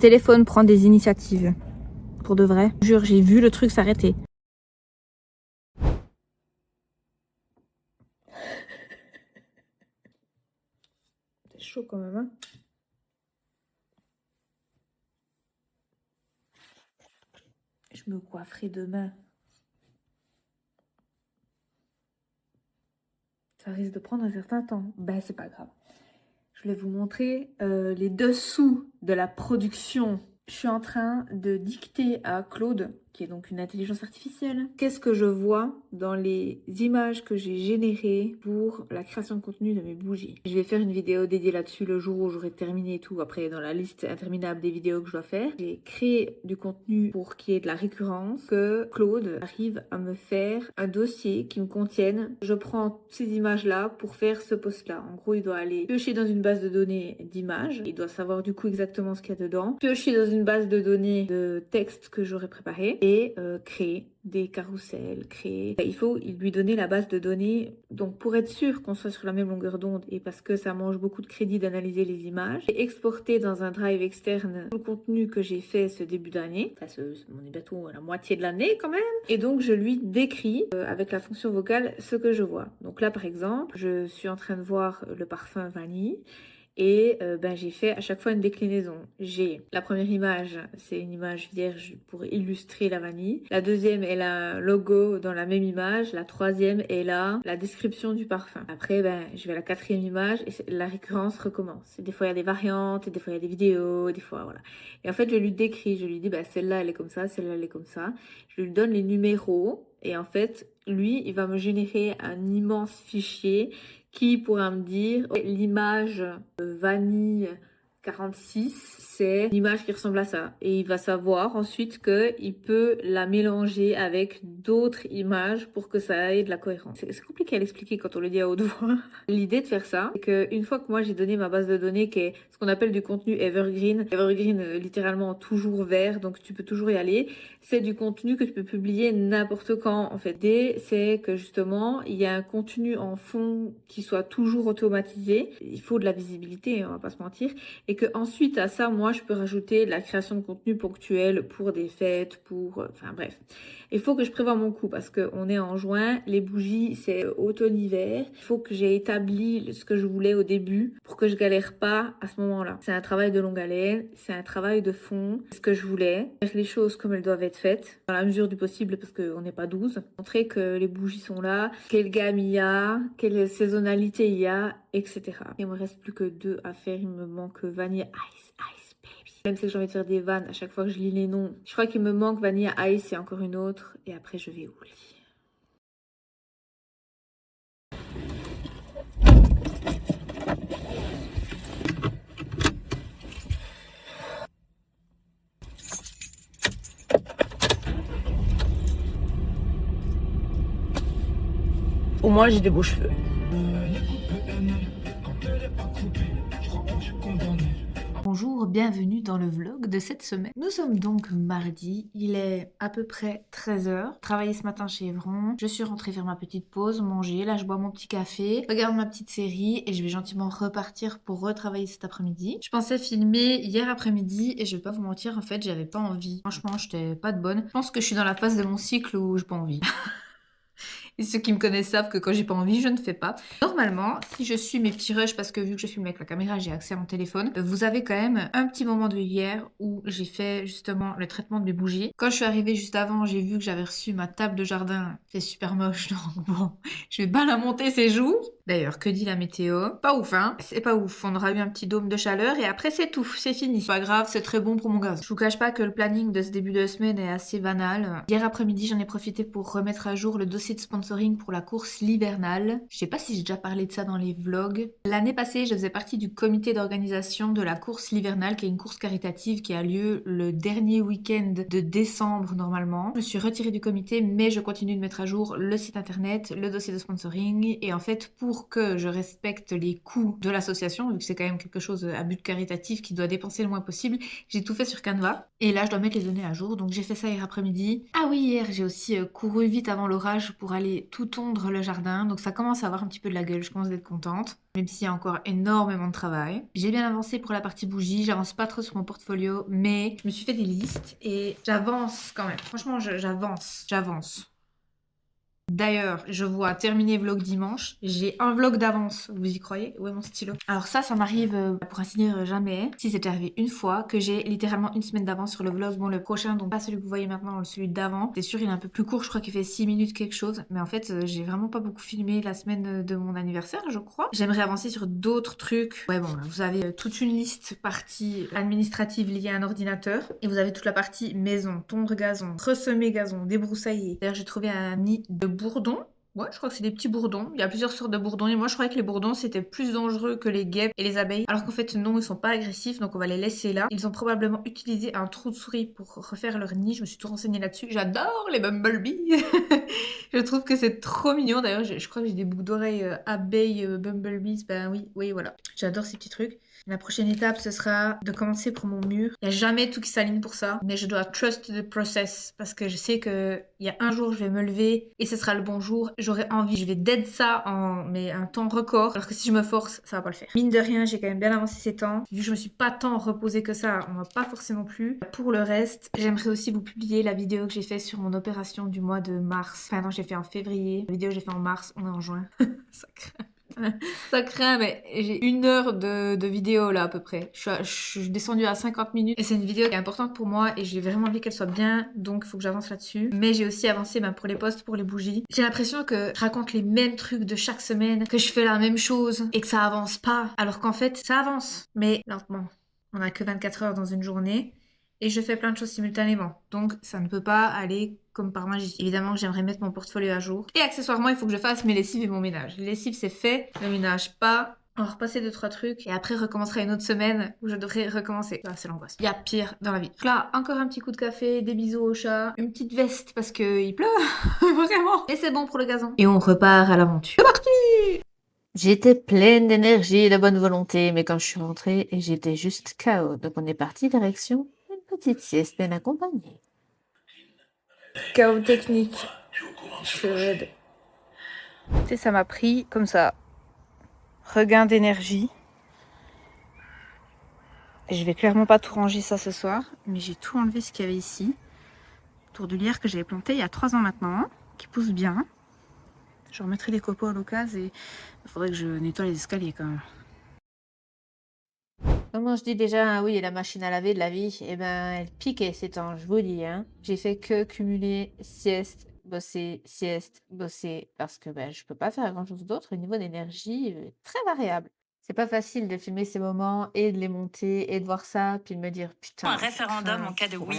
téléphone prend des initiatives. Pour de vrai. Je jure, j'ai vu le truc s'arrêter. C'est chaud quand même, hein. Je me coifferai demain. Ça risque de prendre un certain temps. Ben, c'est pas grave. Je vais vous montrer les dessous de la production. Je suis en train de dicter à Claude, qui est donc une intelligence artificielle, qu'est-ce que je vois dans les images que j'ai générées pour la création de contenu de mes bougies. Je vais faire une vidéo dédiée là-dessus le jour où j'aurai terminé et tout. Après, dans la liste interminable des vidéos que je dois faire, j'ai créé du contenu pour qu'il y ait de la récurrence, que Claude arrive à me faire un dossier qui me contienne. Je prends ces images-là pour faire ce post-là. En gros, il doit aller piocher dans une base de données d'images. Il doit savoir du coup exactement ce qu'il y a dedans. Piocher dans une base de données de textes que j'aurais préparé et créer des carousels, il faut lui donner la base de données. Donc pour être sûr qu'on soit sur la même longueur d'onde et parce que ça mange beaucoup de crédit d'analyser les images, j'ai exporté dans un drive externe tout le contenu que j'ai fait ce début d'année. Enfin, on est bientôt à la moitié de l'année quand même. Et donc je lui décris avec la fonction vocale ce que je vois. Donc là par exemple, je suis en train de voir le parfum vanille. Et j'ai fait à chaque fois une déclinaison. J'ai la première image, c'est une image vierge pour illustrer la vanille. La deuxième est un logo dans la même image. La troisième est la description du parfum. Après, je vais à la quatrième image et la récurrence recommence. Des fois, il y a des variantes, et des fois, il y a des vidéos, des fois, voilà. Et en fait, je lui décris, je lui dis, celle-là, elle est comme ça, celle-là, elle est comme ça. Je lui donne les numéros et en fait, lui, il va me générer un immense fichier qui pourra me dire l'image vanille 46, c'est l'image qui ressemble à ça. Et il va savoir ensuite qu'il peut la mélanger avec d'autres images pour que ça ait de la cohérence. C'est compliqué à l'expliquer quand on le dit à haute voix. L'idée de faire ça, c'est qu'une fois que moi j'ai donné ma base de données qui est ce qu'on appelle du contenu evergreen, littéralement toujours vert, donc tu peux toujours y aller, c'est du contenu que tu peux publier n'importe quand en fait. L'idée c'est que justement il y a un contenu en fond qui soit toujours automatisé. Il faut de la visibilité, on va pas se mentir. Et que ensuite à ça, moi, je peux rajouter de la création de contenu ponctuel pour des fêtes, enfin bref. Il faut que je prévoie mon coût parce qu'on est en juin, les bougies, c'est automne-hiver. Il faut que j'ai établi ce que je voulais au début pour que je galère pas à ce moment-là. C'est un travail de longue haleine, c'est un travail de fond. Ce que je voulais, faire les choses comme elles doivent être faites, dans la mesure du possible parce qu'on n'est pas 12. Montrer que les bougies sont là, quelle gamme il y a, quelle saisonnalité il y a, etc. Il me reste plus que 2 à faire, il me manque Vanilla Ice Baby. Même si j'ai envie de faire des vannes à chaque fois que je lis les noms. Je crois qu'il me manque Vanilla Ice et encore une autre. Et après, je vais au lit. Au moins, j'ai des beaux cheveux. Bonjour, bienvenue dans le vlog de cette semaine. Nous sommes donc mardi, il est à peu près 13h. Travaillé ce matin chez Evron, je suis rentrée faire ma petite pause, manger, là je bois mon petit café, regarde ma petite série et je vais gentiment repartir pour retravailler cet après-midi. Je pensais filmer hier après-midi et je vais pas vous mentir, en fait j'avais pas envie. Franchement, j'étais pas de bonne. Je pense que je suis dans la phase de mon cycle où j'ai pas envie. Et ceux qui me connaissent savent que quand j'ai pas envie, je ne fais pas. Normalement, si je suis mes petits rushs, parce que vu que je filme avec la caméra, j'ai accès à mon téléphone, vous avez quand même un petit moment de hier où j'ai fait justement le traitement de mes bougies. Quand je suis arrivée juste avant, j'ai vu que j'avais reçu ma table de jardin. C'est super moche, donc bon, je vais pas la monter ces jours. D'ailleurs, que dit la météo? Pas ouf, hein? C'est pas ouf. On aura eu un petit dôme de chaleur et après c'est tout, c'est fini. C'est pas grave, c'est très bon pour mon gaz. Je vous cache pas que le planning de ce début de semaine est assez banal. Hier après-midi, j'en ai profité pour remettre à jour le dossier de sponsoring pour la course l'hivernale. Je sais pas si j'ai déjà parlé de ça dans les vlogs. L'année passée, je faisais partie du comité d'organisation de la course l'hivernale, qui est une course caritative qui a lieu le dernier week-end de décembre normalement. Je me suis retirée du comité, mais je continue de mettre à jour le site internet, le dossier de sponsoring et en fait pour pour que je respecte les coûts de l'association, vu que c'est quand même quelque chose à but caritatif qui doit dépenser le moins possible, j'ai tout fait sur Canva. Et là, je dois mettre les données à jour. Donc j'ai fait ça hier après-midi. Ah oui, hier, j'ai aussi couru vite avant l'orage pour aller tout tondre le jardin. Donc ça commence à avoir un petit peu de la gueule, je commence d'être contente. Même s'il y a encore énormément de travail. J'ai bien avancé pour la partie bougie, j'avance pas trop sur mon portfolio, mais je me suis fait des listes et j'avance quand même. Franchement, j'avance. D'ailleurs, je vois terminer vlog dimanche. J'ai un vlog d'avance, vous y croyez? Où est mon stylo? Alors ça m'arrive, pour ainsi dire, jamais. Si c'est arrivé une fois, que j'ai littéralement une semaine d'avance sur le vlog. Bon, le prochain, donc pas celui que vous voyez maintenant, celui d'avant. C'est sûr, il est un peu plus court, je crois qu'il fait 6 minutes quelque chose. Mais en fait, j'ai vraiment pas beaucoup filmé la semaine de mon anniversaire, je crois. J'aimerais avancer sur d'autres trucs. Ouais, bon, là, vous avez toute une liste partie administrative liée à un ordinateur. Et vous avez toute la partie maison, tondre gazon, ressemer gazon, débroussailler. D'ailleurs, j'ai trouvé un nid de bourdons. Ouais, je crois que c'est des petits bourdons. Il y a plusieurs sortes de bourdons. Et moi, je croyais que les bourdons, c'était plus dangereux que les guêpes et les abeilles. Alors qu'en fait, non, ils sont pas agressifs. Donc, on va les laisser là. Ils ont probablement utilisé un trou de souris pour refaire leur nid. Je me suis tout renseignée là-dessus. J'adore les bumblebees. Je trouve que c'est trop mignon. D'ailleurs, je crois que j'ai des boucles d'oreilles abeilles, bumblebees. Ben oui, voilà. J'adore ces petits trucs. La prochaine étape, ce sera de commencer pour mon mur. Il n'y a jamais tout qui s'aligne pour ça, mais je dois trust the process parce que je sais qu'il y a un jour, je vais me lever et ce sera le bon jour. J'aurai envie, je vais dead ça en un temps record, alors que si je me force, ça va pas le faire. Mine de rien, j'ai quand même bien avancé ces temps. Vu que je me suis pas tant reposée que ça, on va pas forcément plus. Pour le reste, j'aimerais aussi vous publier la vidéo que j'ai faite sur mon opération du mois de mars. Enfin non, j'ai fait en février. La vidéo que j'ai fait en mars, on est en juin. Ça craint. Ça craint, mais j'ai 1 heure de vidéo là à peu près. Je suis descendue à 50 minutes et c'est une vidéo qui est importante pour moi et j'ai vraiment envie qu'elle soit bien, donc il faut que j'avance là-dessus. Mais j'ai aussi avancé pour les posts, pour les bougies. J'ai l'impression que je raconte les mêmes trucs de chaque semaine, que je fais la même chose et que ça avance pas, alors qu'en fait ça avance, mais lentement. On a que 24 heures dans une journée. Et je fais plein de choses simultanément. Donc ça ne peut pas aller comme par magie. Évidemment que j'aimerais mettre mon portfolio à jour. Et accessoirement, il faut que je fasse mes lessives et mon ménage. Les lessives, c'est fait. Le ménage, pas. On va repasser 2-3 trucs. Et après, recommencera une autre semaine où je devrais recommencer. Ah, c'est l'angoisse. Il y a pire dans la vie. Donc là, encore un petit coup de café, des bisous au chat, une petite veste parce qu'il pleut. Vraiment. Et c'est bon pour le gazon. Et on repart à l'aventure. C'est parti! J'étais pleine d'énergie et de bonne volonté, mais quand je suis rentrée, j'étais juste KO. Donc on est parti direction une petite sieste bien accompagnée. Chaos technique. Tu sais, ça m'a pris comme ça. Regain d'énergie. Et je vais clairement pas tout ranger ça ce soir, mais j'ai tout enlevé ce qu'il y avait ici. Autour du lierre que j'avais planté il y a 3 ans maintenant, qui pousse bien. Je remettrai les copeaux à l'occasion et il faudrait que je nettoie les escaliers quand même. Comment je dis déjà, oui, la machine à laver de la vie, eh ben, elle piquait ces temps, je vous dis, hein. J'ai fait que cumuler sieste, bosser, parce que ben, je peux pas faire grand-chose d'autre. Le niveau d'énergie est très variable. C'est pas facile de filmer ces moments et de les monter et de voir ça, puis de me dire, putain, Un référendum en cas de oui.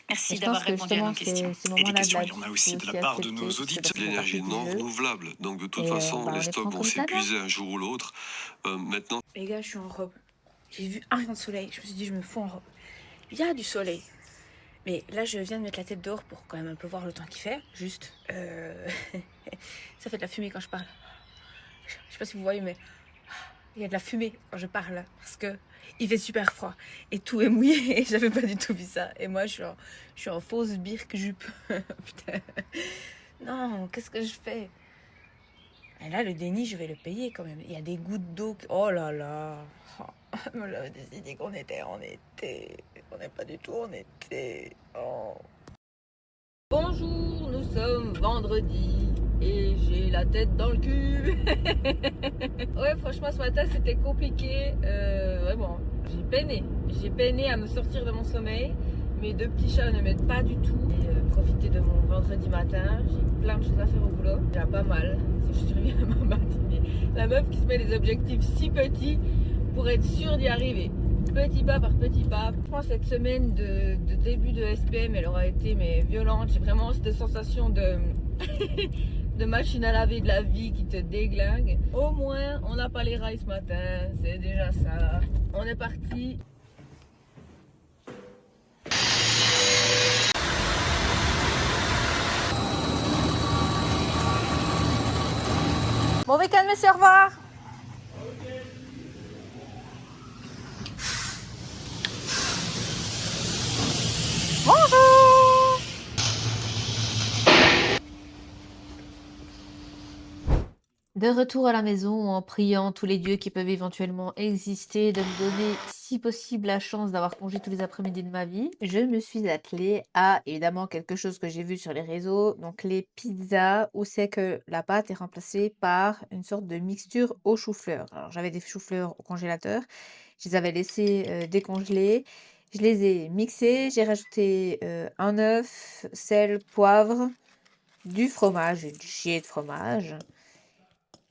Merci d'avoir répondu à nos questions. Et des questions, il y en a aussi de la part de nos auditeurs. L'énergie non renouvelable. Donc de toute façon, les stocks vont s'épuiser un jour ou l'autre. Maintenant... Les gars, je suis en robe. J'ai vu un rayon de soleil. Je me suis dit, je me fous en robe. Il y a du soleil. Mais là, je viens de mettre la tête dehors pour quand même un peu voir le temps qu'il fait. Juste. Ça fait de la fumée quand je parle. Je sais pas si vous voyez, mais il y a de la fumée quand je parle. Parce que il fait super froid. Et tout est mouillé. Et j'avais pas du tout vu ça. Et moi, je suis en fausse birque jupe. Putain. Non, qu'est-ce que je fais? Et là, le déni, je vais le payer quand même. Il y a des gouttes d'eau. Oh là là. J'avais décidé qu'on était en été. On n'est pas du tout en été. Oh. Bonjour, nous sommes vendredi et j'ai la tête dans le cul. Ouais, franchement, ce matin, c'était compliqué. Vraiment, j'ai peiné à me sortir de mon sommeil. Mes 2 petits chats ne m'aident pas du tout. Et profiter de mon vendredi matin. J'ai plein de choses à faire au boulot. J'ai pas mal. Si je survis à ma matinée. La meuf qui se met des objectifs si petits pour être sûre d'y arriver. Petit pas par petit pas. Je pense que cette semaine de début de SPM, elle aura été violente. J'ai vraiment cette sensation de, de machine à laver de la vie qui te déglingue. Au moins, on n'a pas les rails ce matin. C'est déjà ça. On est parti. Bon week-end, messieurs, au revoir. Bonjour. De retour à la maison, en priant tous les dieux qui peuvent éventuellement exister de me donner, si possible, la chance d'avoir congé tous les après-midi de ma vie, je me suis attelée à, évidemment, quelque chose que j'ai vu sur les réseaux, donc les pizzas, où c'est que la pâte est remplacée par une sorte de mixture au chou-fleur. Alors, j'avais des choux-fleurs au congélateur, je les avais laissés décongeler, je les ai mixés, j'ai rajouté un œuf, sel, poivre, du fromage, du chier de fromage.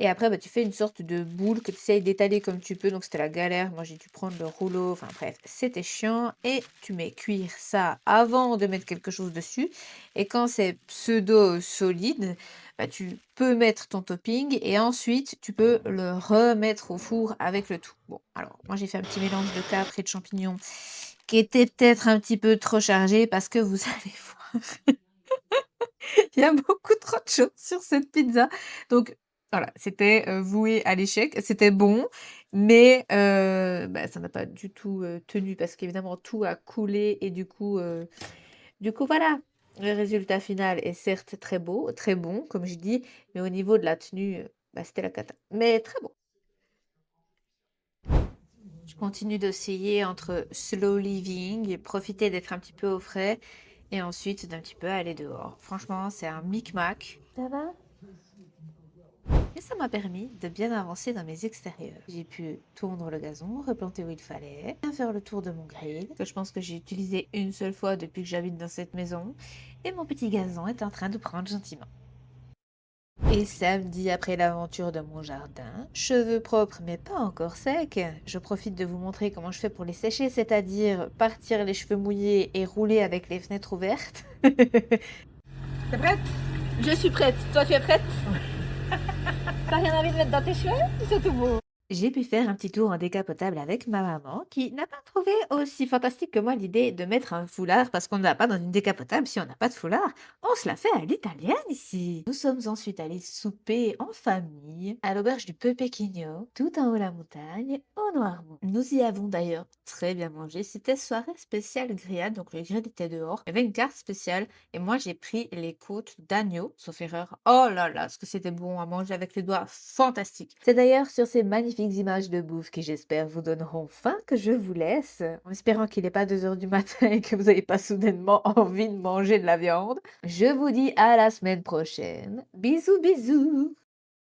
Et après, bah, tu fais une sorte de boule que tu essayes d'étaler comme tu peux. Donc, c'était la galère. Moi, j'ai dû prendre le rouleau. Enfin, bref, c'était chiant. Et tu mets cuire ça avant de mettre quelque chose dessus. Et quand c'est pseudo solide, bah, tu peux mettre ton topping. Et ensuite, tu peux le remettre au four avec le tout. Bon, alors, moi, j'ai fait un petit mélange de capre et de champignons qui était peut-être un petit peu trop chargé parce que vous allez voir, il y a beaucoup trop de choses sur cette pizza. Donc, voilà, c'était voué à l'échec. C'était bon, mais bah, ça n'a pas du tout tenu parce qu'évidemment tout a coulé et du coup voilà. Le résultat final est certes très beau, très bon, comme je dis, mais au niveau de la tenue, bah, c'était la cata. Mais très bon. Je continue d'osciller entre slow living, profiter d'être un petit peu au frais, et ensuite d'un petit peu aller dehors. Franchement, c'est un micmac. Ça va? Et ça m'a permis de bien avancer dans mes extérieurs. J'ai pu tourner le gazon, replanter où il fallait, bien faire le tour de mon grill, que je pense que j'ai utilisé une seule fois depuis que j'habite dans cette maison, et mon petit gazon est en train de prendre gentiment. Et samedi, après l'aventure de mon jardin, cheveux propres mais pas encore secs, je profite de vous montrer comment je fais pour les sécher, c'est-à-dire partir les cheveux mouillés et rouler avec les fenêtres ouvertes. T'es prête? Je suis prête. Toi, tu es prête? T'as rien envie de mettre dans tes cheveux? Ils sont tout beaux. J'ai pu faire un petit tour en décapotable avec ma maman qui n'a pas trouvé aussi fantastique que moi l'idée de mettre un foulard parce qu'on ne va pas dans une décapotable si on n'a pas de foulard. On se la fait à l'italienne ici. Nous sommes ensuite allés souper en famille à l'auberge du Pepequinho, tout en haut la montagne, au Noirmont. Nous y avons d'ailleurs très bien mangé. C'était soirée spéciale grillade, donc le grill était dehors. Il y avait une carte spéciale et moi j'ai pris les côtes d'agneau, sauf erreur. Oh là là, ce que c'était bon à manger avec les doigts, fantastique. C'est d'ailleurs sur ces magnifiques images de bouffe qui j'espère vous donneront faim que je vous laisse, en espérant qu'il n'est pas 2 heures du matin et que vous n'avez pas soudainement envie de manger de la viande. Je vous dis à la semaine prochaine. Bisous bisous.